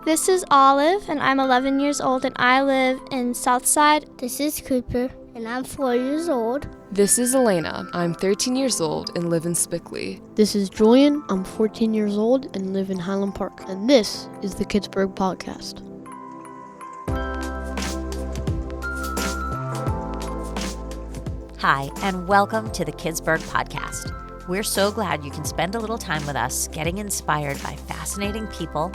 This is Olive, and I'm 11 years old, and I live in Southside. This is Cooper, and I'm 4 years old. This is Elena. I'm 13 years old and live in Spickley. This is Julian. I'm 14 years old and live in Highland Park. And this is the Kidsburg Podcast. Hi, and welcome to the Kidsburg Podcast. We're so glad you can spend a little time with us getting inspired by fascinating people,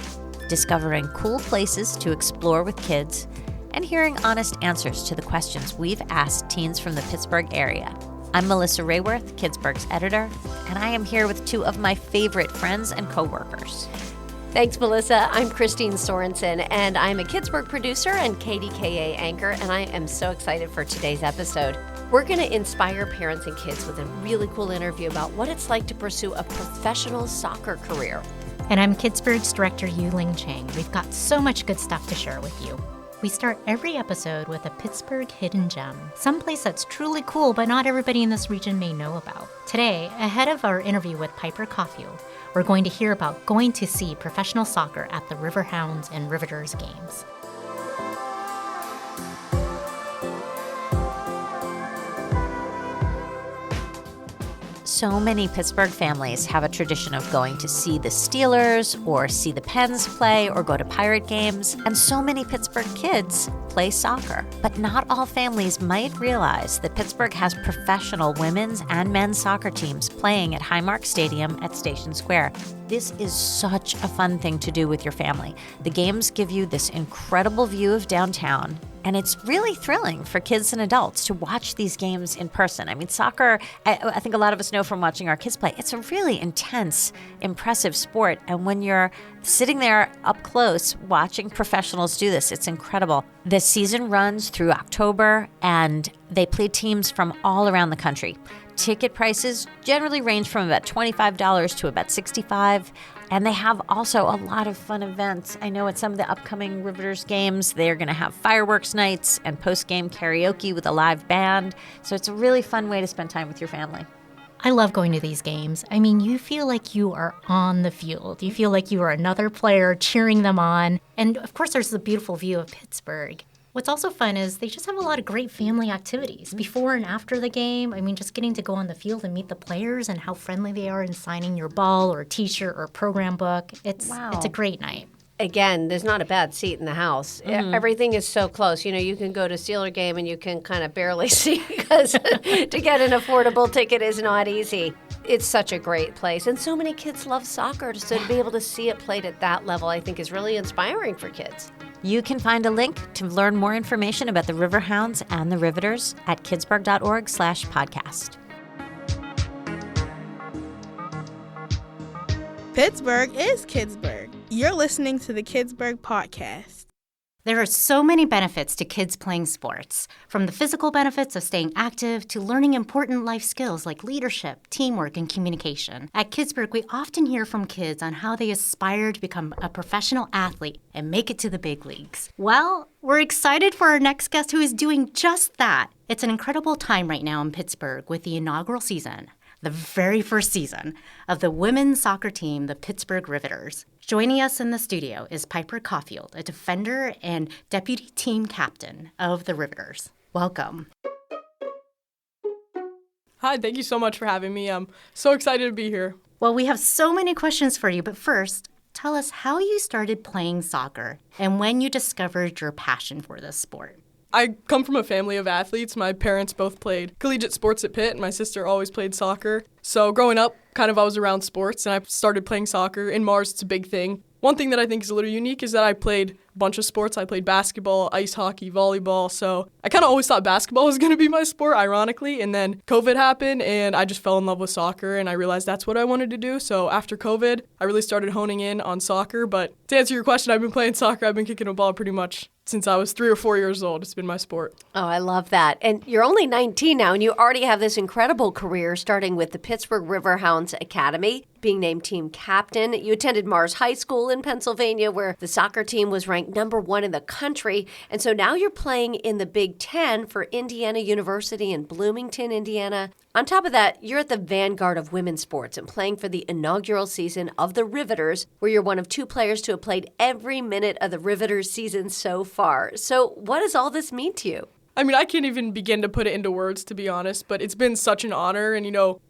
discovering cool places to explore with kids, and hearing honest answers to the questions we've asked teens from the Pittsburgh area. I'm Melissa Rayworth, Kidsburg's editor, and I am here with two of my favorite friends and coworkers. Thanks, Melissa. I'm Christine Sorensen, and I'm a Kidsburg producer and KDKA anchor, and I am so excited for today's episode. We're going to inspire parents and kids with a really cool interview about what it's like to pursue a professional soccer career. And I'm Kidsburg's director, Yuling Chang. We've got so much good stuff to share with you. We start every episode with a Pittsburgh hidden gem, someplace that's truly cool but not everybody in this region may know about. Today, ahead of our interview with Piper Coffield, we're going to hear about going to see professional soccer at the Riverhounds and Riveters games. So many Pittsburgh families have a tradition of going to see the Steelers or see the Pens play or go to Pirate games, and so many Pittsburgh kids play soccer. But not all families might realize that Pittsburgh has professional women's and men's soccer teams playing at Highmark Stadium at Station Square. This is such a fun thing to do with your family. The games give you this incredible view of downtown, and it's really thrilling for kids and adults to watch these games in person. I mean, soccer, I think a lot of us know from watching our kids play, it's a really intense, impressive sport. And when you're sitting there up close watching professionals do this, it's incredible. The season runs through October, and they play teams from all around the country. Ticket prices generally range from about $25 to about $65. And they have also a lot of fun events. I know at some of the upcoming Riveters games, they're going to have fireworks nights and post-game karaoke with a live band. So it's a really fun way to spend time with your family. I love going to these games. I mean, you feel like you are on the field. You feel like you are another player cheering them on. And of course, there's the beautiful view of Pittsburgh. What's also fun is they just have a lot of great family activities before and after the game. I mean, just getting to go on the field and meet the players and how friendly they are in signing your ball or t-shirt or program book. It's a great night. Again, there's not a bad seat in the house. Mm-hmm. Everything is so close. You know, you can go to a Steeler game and you can kind of barely see because to get an affordable ticket is not easy. It's such a great place. And so many kids love soccer, so to be able to see it played at that level, I think is really inspiring for kids. You can find a link to learn more information about the Riverhounds and the Riveters at kidsburg.org/podcast. Pittsburgh is Kidsburg. You're listening to the Kidsburg Podcast. There are so many benefits to kids playing sports, from the physical benefits of staying active to learning important life skills like leadership, teamwork, and communication. At Kidsburg, we often hear from kids on how they aspire to become a professional athlete and make it to the big leagues. Well, we're excited for our next guest who is doing just that. It's an incredible time right now in Pittsburgh with the inaugural season, the very first season of the women's soccer team, the Pittsburgh Riveters. Joining us in the studio is Piper Coffield, a defender and deputy team captain of the Riveters. Welcome. Hi, thank you so much for having me. I'm so excited to be here. Well, we have so many questions for you, but first, tell us how you started playing soccer and when you discovered your passion for this sport. I come from a family of athletes. My parents both played collegiate sports at Pitt, and my sister always played soccer. So growing up, I was around sports, and I started playing soccer. In Mars, it's a big thing. One thing that I think is a little unique is that I played a bunch of sports. I played basketball, ice hockey, volleyball. So I kind of always thought basketball was going to be my sport, ironically. And then COVID happened, and I just fell in love with soccer, and I realized that's what I wanted to do. So after COVID, I really started honing in on soccer. But to answer your question, I've been playing soccer. I've been kicking a ball pretty much since I was 3 or 4 years old. It's been my sport. Oh, I love that. And you're only 19 now, and you already have this incredible career starting with the Pittsburgh Riverhounds Academy, being named team captain. You attended Mars High School in Pennsylvania, where the soccer team was ranked ranked #1 in the country. And so now you're playing in the Big Ten for Indiana University in Bloomington, Indiana. On top of that, you're at the vanguard of women's sports and playing for the inaugural season of the Riveters, where you're one of 2 players to have played every minute of the Riveters season so far. So what does all this mean to you? I mean, I can't even begin to put it into words, to be honest, but it's been such an honor. And,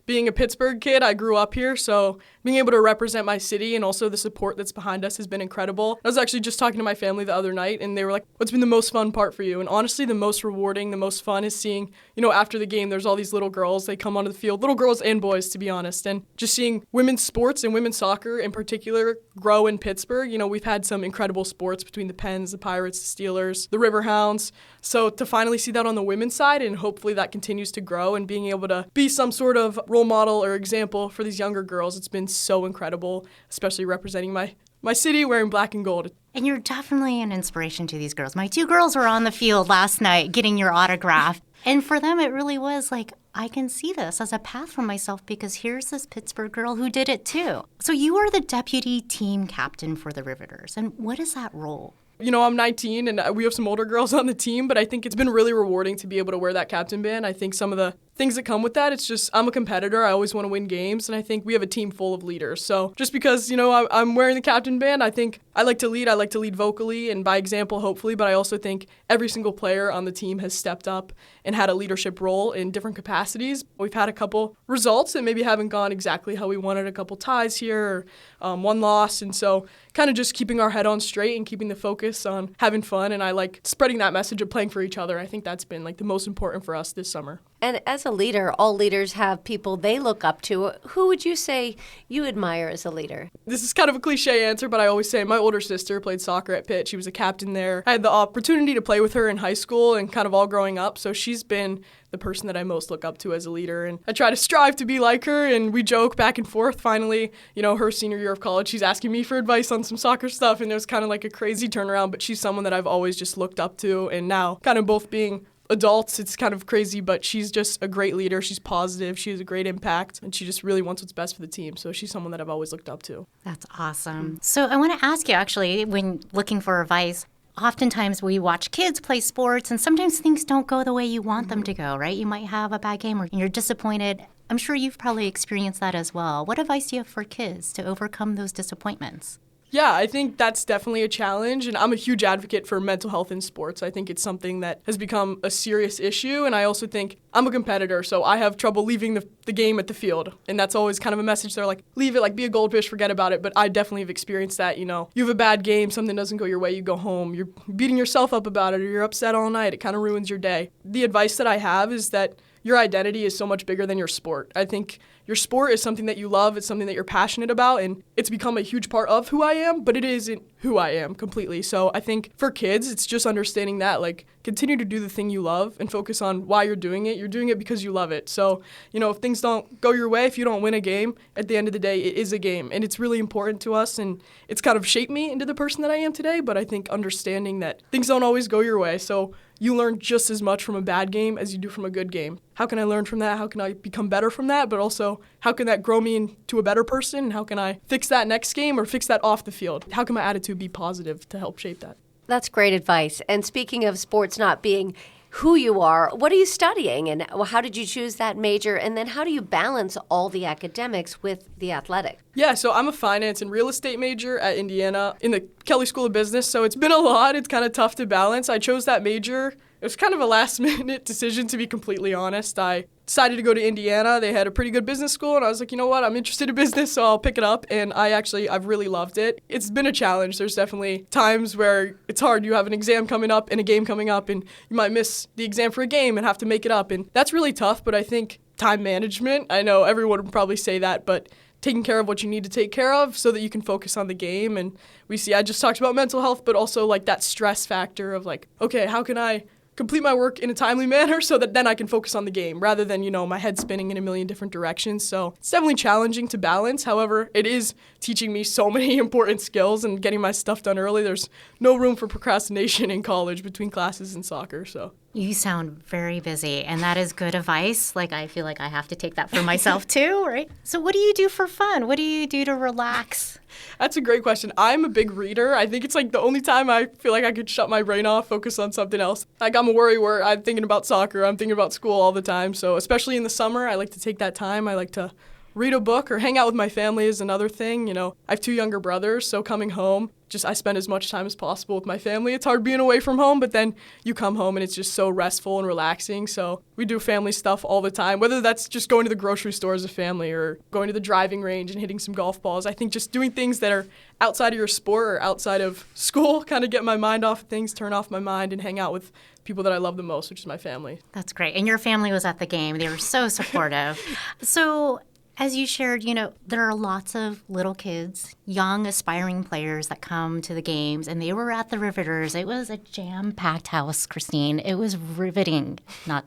being a Pittsburgh kid, I grew up here, so being able to represent my city and also the support that's behind us has been incredible. I was actually just talking to my family the other night, and they were like, what's been the most fun part for you? And honestly, the most rewarding, the most fun is seeing, after the game, there's all these little girls, they come onto the field, little girls and boys, to be honest, and just seeing women's sports and women's soccer in particular grow in Pittsburgh. We've had some incredible sports between the Pens, the Pirates, the Steelers, the Riverhounds. So to finally see that on the women's side, and hopefully that continues to grow, and being able to be some sort of role model or example for these younger girls, it's been so incredible, especially representing my city wearing black and gold. And you're definitely an inspiration to these girls. My 2 girls were on the field last night getting your autograph. And for them, it really was like, I can see this as a path for myself because here's this Pittsburgh girl who did it too. So you are the deputy team captain for the Riveters. And what is that role? I'm 19 and we have some older girls on the team, but I think it's been really rewarding to be able to wear that captain band. I think some of the things that come with that, it's just I'm a competitor. I always want to win games, and I think we have a team full of leaders. So just because, I'm wearing the captain band, I think I like to lead. I like to lead vocally and by example, hopefully, but I also think every single player on the team has stepped up and had a leadership role in different capacities. We've had a couple results that maybe haven't gone exactly how we wanted, a couple ties here, or 1 loss, and so kind of just keeping our head on straight and keeping the focus on having fun, and I like spreading that message of playing for each other. I think that's been the most important for us this summer. And as a leader, all leaders have people they look up to. Who would you say you admire as a leader? This is kind of a cliche answer, but I always say my older sister played soccer at Pitt. She was a captain there. I had the opportunity to play with her in high school and kind of all growing up, so she's been the person that I most look up to as a leader. And I try to strive to be like her, and we joke back and forth. Finally, her senior year of college, she's asking me for advice on some soccer stuff, and it was kind of like a crazy turnaround, but she's someone that I've always just looked up to, and now kind of both being adults, it's kind of crazy, but she's just a great leader. She's positive, she has a great impact, and she just really wants what's best for the team. So she's someone that I've always looked up to. That's awesome. So I want to ask you, actually, when looking for advice, oftentimes we watch kids play sports, and sometimes things don't go the way you want them to go, right? You might have a bad game or you're disappointed. I'm sure you've probably experienced that as well. What advice do you have for kids to overcome those disappointments? Yeah, I think that's definitely a challenge, and I'm a huge advocate for mental health in sports. I think it's something that has become a serious issue, and I also think I'm a competitor, so I have trouble leaving the game at the field, and that's always kind of a message. They're like, leave it, be a goldfish, forget about it, but I definitely have experienced that. You have a bad game, something doesn't go your way, you go home, you're beating yourself up about it, or you're upset all night, it kind of ruins your day. The advice that I have is that your identity is so much bigger than your sport. I think your sport is something that you love, it's something that you're passionate about, and it's become a huge part of who I am, but it isn't who I am completely. So I think for kids, it's just understanding that, continue to do the thing you love and focus on why you're doing it. You're doing it because you love it. So, if things don't go your way, if you don't win a game, at the end of the day, it is a game, and it's really important to us, and it's kind of shaped me into the person that I am today, but I think understanding that things don't always go your way. So you learn just as much from a bad game as you do from a good game. How can I learn from that? How can I become better from that? But also, how can that grow me into a better person? How can I fix that next game or fix that off the field? How can my attitude be positive to help shape that? That's great advice. And speaking of sports not being who you are, what are you studying, and how did you choose that major? And then how do you balance all the academics with the athletic? Yeah, so I'm a finance and real estate major at Indiana in the Kelley School of Business, so it's been a lot. It's kind of tough to balance. I chose that major. It was kind of a last-minute decision, to be completely honest. I decided to go to Indiana. They had a pretty good business school, and I was like, you know what, I'm interested in business, so I'll pick it up, and I've really loved it. It's been a challenge. There's definitely times where it's hard. You have an exam coming up and a game coming up, and you might miss the exam for a game and have to make it up, and that's really tough, but I think time management, I know everyone would probably say that, but taking care of what you need to take care of so that you can focus on the game. And I just talked about mental health, but also that stress factor of okay, how can I complete my work in a timely manner so that then I can focus on the game rather than, my head spinning in a million different directions. So it's definitely challenging to balance. However, it is teaching me so many important skills and getting my stuff done early. There's no room for procrastination in college between classes and soccer. So You sound very busy, and that is good advice. Like, I feel like I have to take that for myself too, right? So what do you do for fun? What do you do to relax? That's a great question. I'm a big reader. I think it's like the only time I feel like I could shut my brain off, focus on something else. Like, I'm a worry where I'm thinking about soccer, I'm thinking about school all the time. So especially in the summer, I like to take that time. I like to read a book or hang out with my family is another thing. You know, I have 2 younger brothers, so coming home, I spend as much time as possible with my family. It's hard being away from home, but then you come home and it's just so restful and relaxing. So we do family stuff all the time, whether that's just going to the grocery store as a family or going to the driving range and hitting some golf balls. I think just doing things that are outside of your sport or outside of school kind of get my mind off of things, turn off my mind, and hang out with people that I love the most, which is my family. That's great. And your family was at the game. They were so supportive. So as you shared, you know, there are lots of little kids, young aspiring players that come to the games, and they were at the Riveters. It was a jam-packed house, Christine. It was riveting, no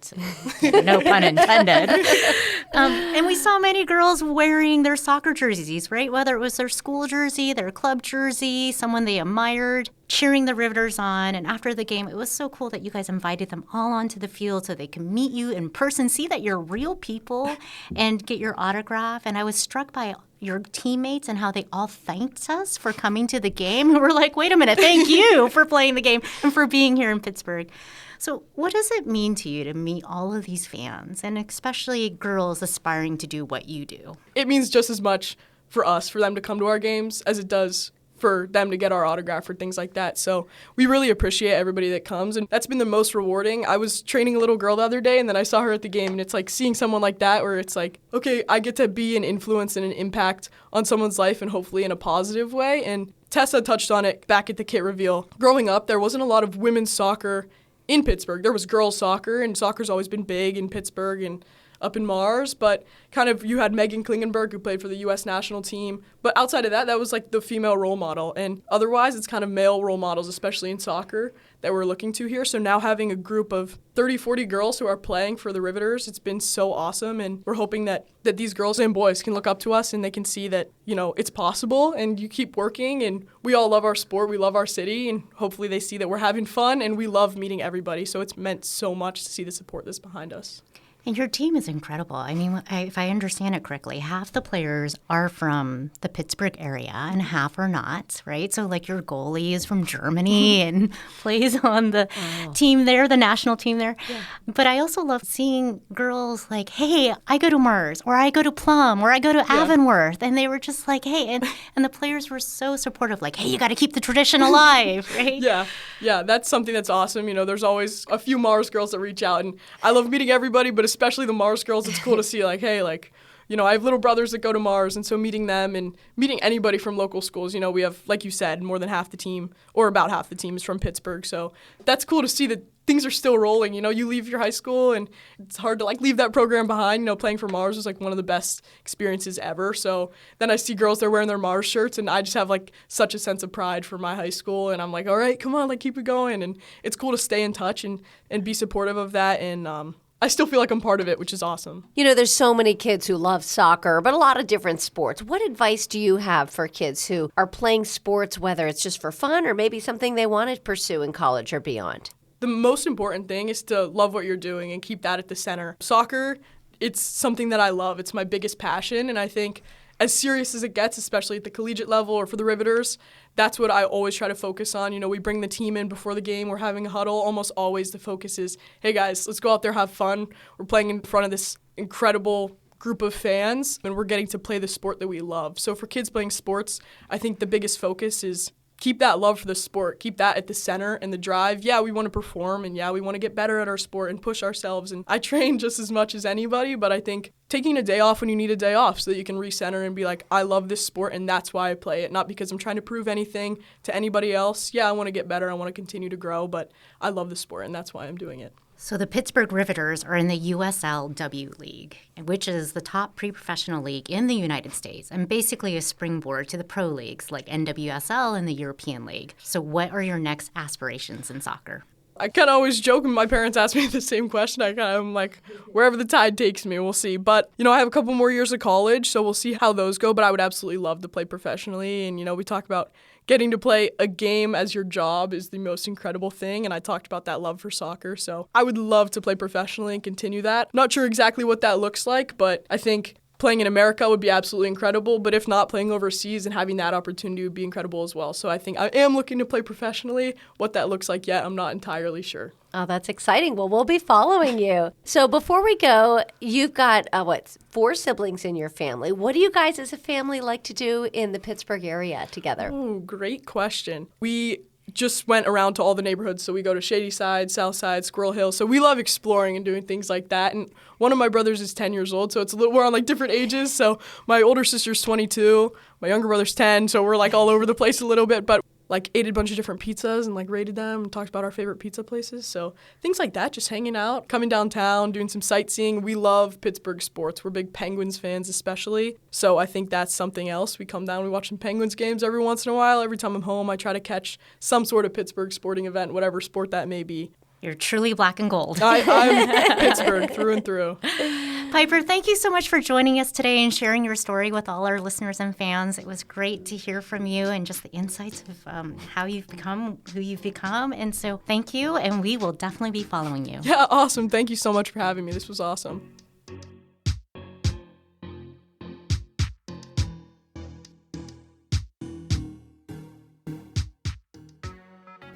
pun intended. And we saw many girls wearing their soccer jerseys, right? Whether it was their school jersey, their club jersey, someone they admired, cheering the Riveters on. And after the game, it was so cool that you guys invited them all onto the field so they can meet you in person, see that you're real people, and get your autograph. And I was struck by your teammates and how they all thanked us for coming to the game. And we're like, wait a minute, thank you for playing the game and for being here in Pittsburgh. So what does it mean to you to meet all of these fans, and especially girls aspiring to do what you do? It means just as much for us, for them to come to our games, as it does for them to get our autograph or things like that. So we really appreciate everybody that comes, and that's been the most rewarding. I was training a little girl the other day, and then I saw her at the game, and it's like seeing someone like that where it's like, okay, I get to be an influence and an impact on someone's life, and hopefully in a positive way. And Tessa touched on it back at the kit reveal. Growing up, there wasn't a lot of women's soccer in Pittsburgh. There was girls soccer, and soccer's always been big in Pittsburgh and up in Mars, but kind of you had Megan Klingenberg, who played for the U.S. national team. But outside of that, that was like the female role model. And otherwise, it's kind of male role models, especially in soccer, that we're looking to here. So now having a group of 30, 40 girls who are playing for the Riveters, it's been so awesome. And we're hoping that these girls and boys can look up to us and they can see that, you know, it's possible and you keep working. And we all love our sport. We love our city. And hopefully they see that we're having fun and we love meeting everybody. So it's meant so much to see the support that's behind us. And your team is incredible. I mean, if I understand it correctly, half the players are from the Pittsburgh area and half are not, right? So, like, your goalie is from Germany and plays on the team there, the national team there. Yeah. But I also love seeing girls like, hey, I go to Mars, or I go to Plum, or I go to Avonworth. And they were just like, hey, and the players were so supportive, like, hey, you got to keep the tradition alive, right? Yeah, that's something that's awesome. You know, there's always a few Mars girls that reach out, and I love meeting everybody, but especially the Mars girls, it's cool to see, like, hey, like, you know, I have little brothers that go to Mars, and so meeting them and meeting anybody from local schools, you know, we have, like you said, more than half the team, or about half the team is from Pittsburgh, so that's cool to see that things are still rolling. You know, you leave your high school, and it's hard to, like, leave that program behind. You know, playing for Mars was, like, one of the best experiences ever, so then I see girls, they're wearing their Mars shirts, and I just have, like, such a sense of pride for my high school, and I'm like, all right, come on, like, keep it going, and it's cool to stay in touch and be supportive of that, and I still feel like I'm part of it, which is awesome. You know, there's so many kids who love soccer, but a lot of different sports. What advice do you have for kids who are playing sports, whether it's just for fun or maybe something they want to pursue in college or beyond? The most important thing is to love what you're doing and keep that at the center. Soccer, it's something that I love. It's my biggest passion, and I think as serious as it gets, especially at the collegiate level or for the Riveters, that's what I always try to focus on. You know, we bring the team in before the game. We're having a huddle. Almost always the focus is, hey, guys, let's go out there, have fun. We're playing in front of this incredible group of fans, and we're getting to play the sport that we love. So for kids playing sports, I think the biggest focus is keep that love for the sport, keep that at the center and the drive. Yeah, we want to perform, and yeah, we want to get better at our sport and push ourselves. And I train just as much as anybody, but I think taking a day off when you need a day off so that you can recenter and be like, I love this sport and that's why I play it, not because I'm trying to prove anything to anybody else. Yeah, I want to get better, I want to continue to grow, but I love the sport and that's why I'm doing it. So the Pittsburgh Riveters are in the USLW League, which is the top pre-professional league in the United States and basically a springboard to the pro leagues like NWSL and the European League. So what are your next aspirations in soccer? I kind of always joke when my parents ask me the same question. I'm like, wherever the tide takes me, we'll see. But, I have a couple more years of college, so we'll see how those go. But I would absolutely love to play professionally. And, we talk about getting to play a game as your job is the most incredible thing. And I talked about that love for soccer. So I would love to play professionally and continue that. Not sure exactly what that looks like, but I think playing in America would be absolutely incredible, but if not, playing overseas and having that opportunity would be incredible as well. So I think I am looking to play professionally. What that looks like yet, I'm not entirely sure. Oh, that's exciting. Well, we'll be following you. So before we go, you've got, 4 siblings in your family. What do you guys as a family like to do in the Pittsburgh area together? Oh, great question. We just went around to all the neighborhoods. So we go to Shady Side, South Side, Squirrel Hill. So we love exploring and doing things like that. And one of my brothers is 10 years old, so we're on like different ages. So my older sister's 22, my younger brother's 10. So we're like all over the place a little bit, but like ate a bunch of different pizzas and like rated them and talked about our favorite pizza places. So things like that, just hanging out, coming downtown, doing some sightseeing. We love Pittsburgh sports. We're big Penguins fans especially. So I think that's something else. We come down, we watch some Penguins games every once in a while. Every time I'm home, I try to catch some sort of Pittsburgh sporting event, whatever sport that may be. You're truly black and gold. I'm Pittsburgh through and through. Piper, thank you so much for joining us today and sharing your story with all our listeners and fans. It was great to hear from you and just the insights of how you've become who you've become. And so thank you, and we will definitely be following you. Yeah, awesome. Thank you so much for having me. This was awesome.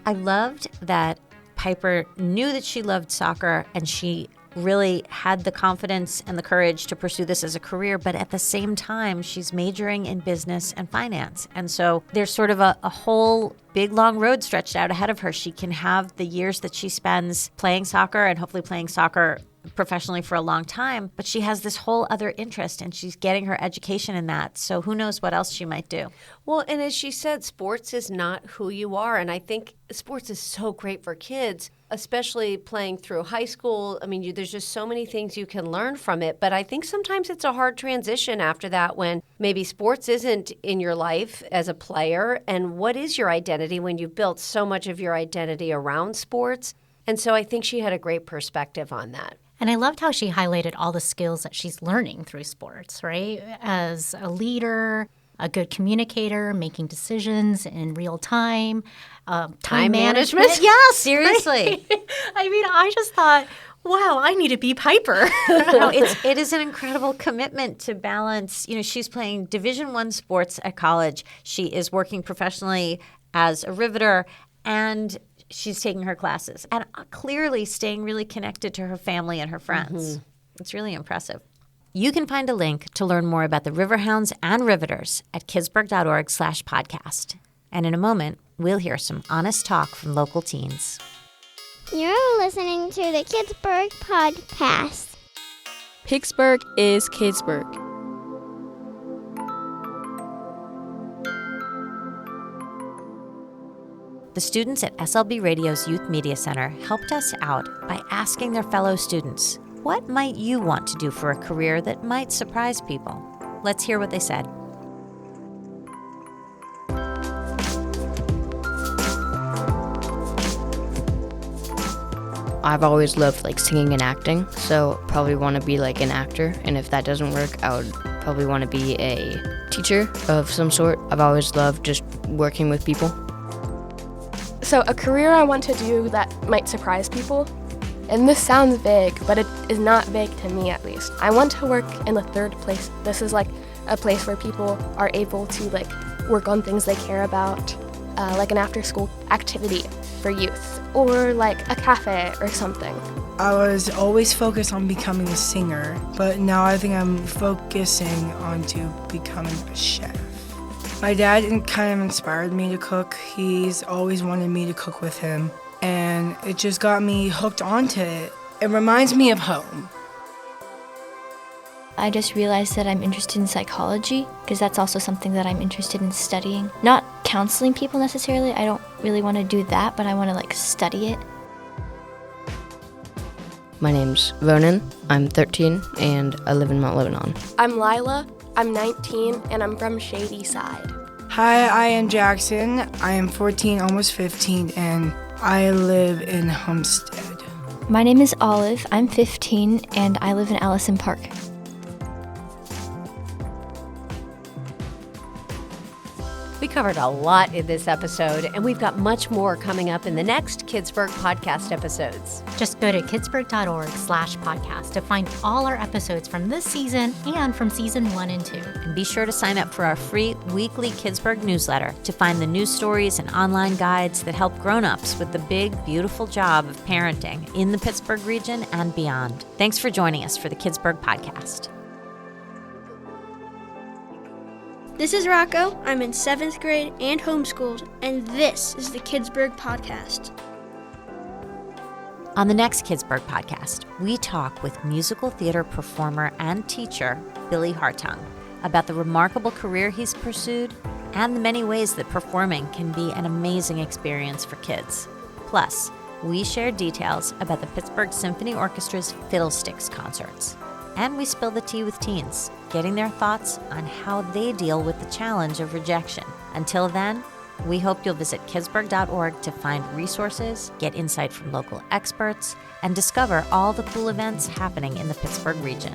I loved that Piper knew that she loved soccer and she really had the confidence and the courage to pursue this as a career, but at the same time, she's majoring in business and finance. And so there's sort of a whole big, long road stretched out ahead of her. She can have the years that she spends playing soccer and hopefully playing soccer professionally for a long time, but she has this whole other interest and she's getting her education in that. So who knows what else she might do. Well, and as she said, sports is not who you are. And I think sports is so great for kids, especially playing through high school. I mean, there's just so many things you can learn from it. But I think sometimes it's a hard transition after that when maybe sports isn't in your life as a player. And what is your identity when you've built so much of your identity around sports? And so I think she had a great perspective on that. And I loved how she highlighted all the skills that she's learning through sports, right? As a leader, a good communicator, making decisions in real time, time management. Yeah, seriously. I mean, I just thought, wow, I need to be Piper. No, it is an incredible commitment to balance. She's playing Division I sports at college. She is working professionally as a riveter, and she's taking her classes and clearly staying really connected to her family and her friends. Mm-hmm. It's really impressive. You can find a link to learn more about the Riverhounds and Riveters at kidsburg.org/podcast. And in a moment, we'll hear some honest talk from local teens. You're listening to the Kidsburg Podcast. Pittsburgh is Kidsburg. The students at SLB Radio's Youth Media Center helped us out by asking their fellow students, what might you want to do for a career that might surprise people? Let's hear what they said. I've always loved singing and acting, so probably want to be an actor. And if that doesn't work, I would probably want to be a teacher of some sort. I've always loved just working with people. So a career I want to do that might surprise people, and this sounds vague, but it is not vague to me at least. I want to work in the third place. This is a place where people are able to work on things they care about, like an after-school activity for youth, or a cafe or something. I was always focused on becoming a singer, but now I think I'm focusing on becoming a chef. My dad kind of inspired me to cook. He's always wanted me to cook with him, and it just got me hooked onto it. It reminds me of home. I just realized that I'm interested in psychology because that's also something that I'm interested in studying. Not counseling people necessarily. I don't really want to do that, but I want to study it. My name's Ronan. I'm 13, and I live in Mount Lebanon. I'm Lila. I'm 19, and I'm from Shady Side. Hi, I am Jackson. I am 14, almost 15, and I live in Homestead. My name is Olive. I'm 15 and I live in Allison Park. We covered a lot in this episode, and we've got much more coming up in the next Kidsburg podcast episodes. Just go to kidsburg.org/podcast to find all our episodes from this season and from season 1 and 2. And be sure to sign up for our free weekly Kidsburg newsletter to find the news stories and online guides that help grown-ups with the big, beautiful job of parenting in the Pittsburgh region and beyond. Thanks for joining us for the Kidsburg podcast. This is Rocco. I'm in 7th grade and homeschooled, and this is the Kidsburg Podcast. On the next Kidsburg podcast, we talk with musical theater performer and teacher Billy Hartung about the remarkable career he's pursued and the many ways that performing can be an amazing experience for kids. Plus, we share details about the Pittsburgh Symphony Orchestra's Fiddlesticks concerts. And we spill the tea with teens, getting their thoughts on how they deal with the challenge of rejection. Until then, we hope you'll visit kidsburg.org to find resources, get insight from local experts, and discover all the cool events happening in the Pittsburgh region.